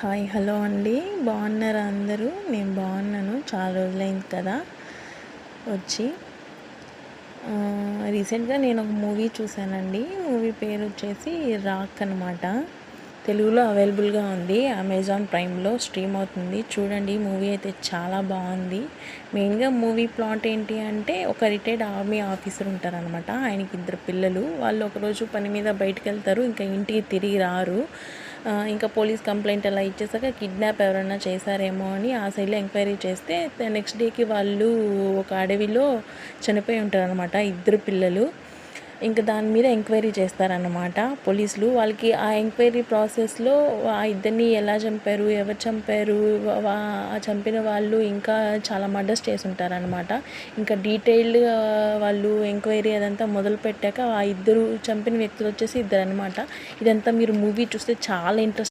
Hi hello అండి, బాగున్నారా అందరూ? నేను బాగున్నాను. చాలా రోజులైంది కదా వచ్చి. రీసెంట్గా నేను ఒక మూవీ చూశానండి. మూవీ పేరు వచ్చేసి రాక్ అనమాట. తెలుగులో అవైలబుల్గా ఉంది, అమెజాన్ ప్రైమ్లో స్ట్రీమ్ అవుతుంది. చూడండి, మూవీ అయితే చాలా బాగుంది. మెయిన్గా మూవీ ప్లాట్ ఏంటి అంటే, ఒక రిటైర్డ్ ఆర్మీ ఆఫీసర్ ఉంటారనమాట. ఆయనకి 2 పిల్లలు. వాళ్ళు ఒకరోజు పని మీద బయటకు వెళ్తారు, ఇంకా ఇంటికి తిరిగి రారు. ఇంకా పోలీస్ కంప్లైంట్ అలా ఇచ్చేసాక కిడ్నాప్ ఎవరైనా చేశారేమో అని ఆ సైడ్లో ఎంక్వైరీ చేస్తే, నెక్స్ట్ డేకి వాళ్ళు ఒక అడవిలో చనిపోయి ఉంటారనమాట 2 పిల్లలు. ఇంకా దాని మీద ఎంక్వైరీ చేస్తారన్నమాట పోలీసులు. వాళ్ళకి ఆ ఎంక్వైరీ ప్రాసెస్లో ఆ ఇద్దరిని ఎలా చంపారు, ఎవరు చంపారు, ఆ చంపిన వాళ్ళు ఇంకా చాలా మర్డర్స్ చేసి ఉంటారనమాట. ఇంకా డీటెయిల్డ్గా వాళ్ళు ఎంక్వైరీ అదంతా మొదలు పెట్టాక ఆ 2 చంపిన వ్యక్తులు వచ్చేసి 2 అనమాట. ఇదంతా మీరు మూవీ చూస్తే చాలా ఇంట్రెస్ట్